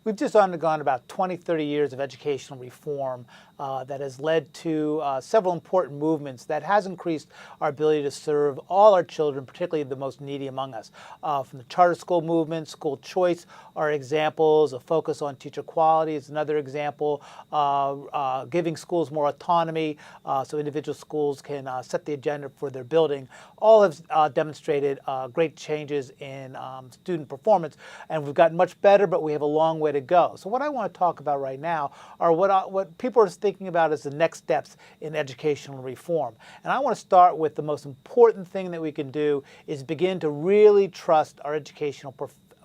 We've just undergone about 20, 30 years of educational reform that has led to several important movements that has increased our ability to serve all our children, particularly the most needy among us. From the charter school movement, school choice are examples. A focus on teacher quality is another example. Giving schools more autonomy so individual schools can set the agenda for their building. All have demonstrated great changes in student performance, and we've gotten much better, but we have a long way to go. So what I want to talk about right now are what people are thinking about as the next steps in educational reform. And I want to start with the most important thing that we can do is begin to really trust our educational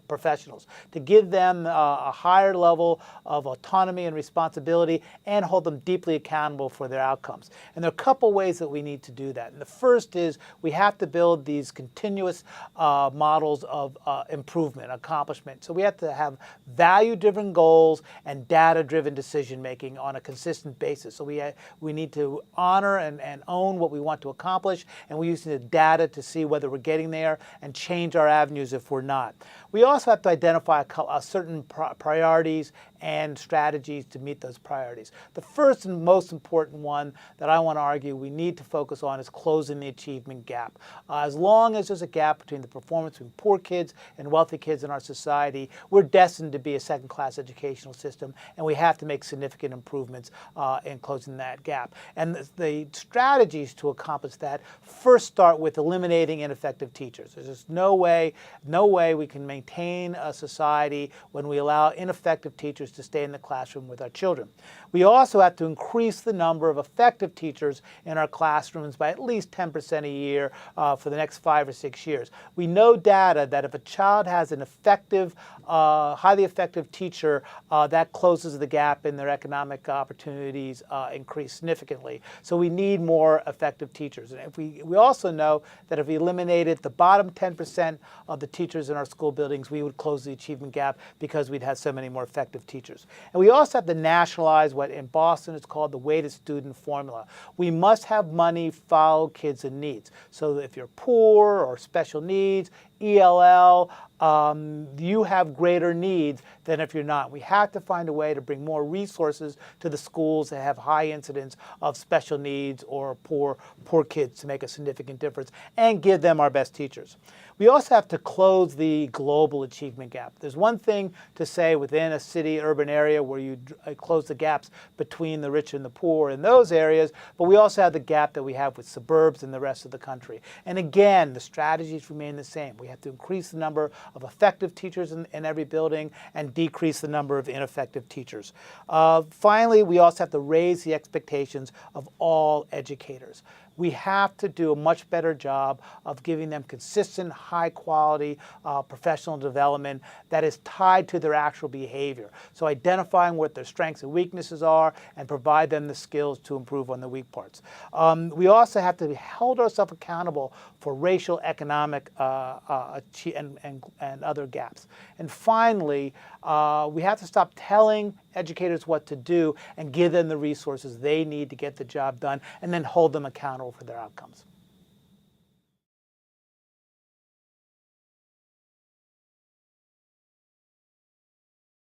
professionals, to give them a higher level of autonomy and responsibility and hold them deeply accountable for their outcomes. And there are a couple ways that we need to do that. And the first is we have to build these continuous models of improvement, accomplishment. So we have to have value-driven goals and data-driven decision-making on a consistent basis. So we need to honor and own what we want to accomplish, and we use the data to see whether we're getting there and change our avenues if we're not. We also have to identify certain priorities and strategies to meet those priorities. The first and most important one that I want to argue we need to focus on is closing the achievement gap. As long as there's a gap between the performance between poor kids and wealthy kids in our society, we're destined to be a second-class educational system, and we have to make significant improvements in closing that gap. And the strategies to accomplish that first start with eliminating ineffective teachers. There's just no way we can maintain a society when we allow ineffective teachers to stay in the classroom with our children. We also have to increase the number of effective teachers in our classrooms by at least 10% a year for the next 5 or 6 years. We know data that if a child has an effective, highly effective teacher, that closes the gap in their economic opportunities increase significantly. So we need more effective teachers. And if we also know that if we eliminated the bottom 10% of the teachers in our school buildings, we would close the achievement gap because we'd have so many more effective teachers. And we also have to nationalize what in Boston is called the weighted student formula. We must have money follow kids in needs. So if you're poor or special needs, ELL, you have greater needs than if you're not. We have to find a way to bring more resources to the schools that have high incidence of special needs or poor kids to make a significant difference and give them our best teachers. We also have to close the global achievement gap. There's one thing to say within a city, urban area where you close the gaps between the rich and the poor in those areas, but we also have the gap that we have with suburbs and the rest of the country. And again, the strategies remain the same. We have to increase the number of effective teachers in every building and decrease the number of ineffective teachers. Finally, we also have to raise the expectations of all educators. We have to do a much better job of giving them consistent, high-quality professional development that is tied to their actual behavior. So identifying what their strengths and weaknesses are and provide them the skills to improve on the weak parts. We also have to hold ourselves accountable for racial, economic, and other gaps. And finally, we have to stop telling educators what to do and give them the resources they need to get the job done and then hold them accountable for their outcomes.